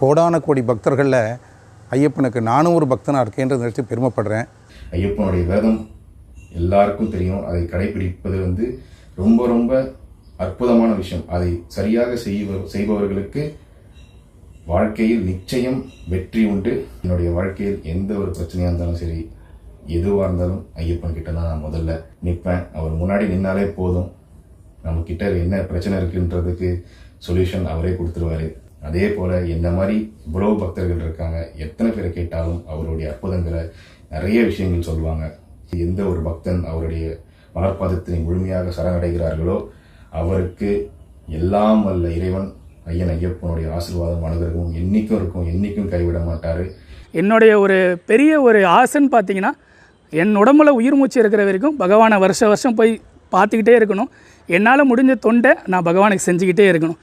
கோடான கோடி பக்தர்களில் ஐயப்பனுக்கு நானும் ஒரு பக்தனாக இருக்கேன்றது நினைச்சு பெருமைப்படுறேன். ஐயப்பனுடைய விரதம் எல்லாருக்கும் தெரியும். அதை கடைபிடிப்பது ரொம்ப ரொம்ப அற்புதமான விஷயம். அதை சரியாக செய்பவர்களுக்கு வாழ்க்கையில் நிச்சயம் வெற்றி உண்டு. என்னுடைய வாழ்க்கையில் எந்த ஒரு பிரச்சனையாக இருந்தாலும் சரி, எதுவாக இருந்தாலும் ஐயப்பன் கிட்ட தான் நான் முதல்ல நிற்பேன். அவர் முன்னாடி நின்னாலே போதும், நம்மக்கிட்ட என்ன பிரச்சனை இருக்குன்றதுக்கு சொல்யூஷன் அவரே கொடுத்துருவாரு. அதே போல் என்ன மாதிரி இவ்வளோ பக்தர்கள் இருக்காங்க. எத்தனை பேரை கேட்டாலும் அவருடைய அற்புதங்களை நிறைய விஷயங்கள் சொல்லுவாங்க. எந்த ஒரு பக்தன் அவருடைய மலர்பாதத்தினை முழுமையாக சரணடைகிறார்களோ அவருக்கு எல்லாம் வல்ல இறைவன் ஐயன் ஐயப்பனுடைய ஆசீர்வாதம் அனுகிரகமும் என்றைக்கும் இருக்கும், என்றைக்கும் கைவிட மாட்டார். என்னுடைய ஒரு பெரிய ஒரு ஆசைன்னு பார்த்தீங்கன்னா, என் உடம்புல உயிர் மூச்சு இருக்கிற வரைக்கும் பகவானை வருஷம் போய் பார்த்துக்கிட்டே இருக்கணும். என்னால் முடிஞ்ச தொண்டை நான் பகவானுக்கு செஞ்சுக்கிட்டே இருக்கணும்.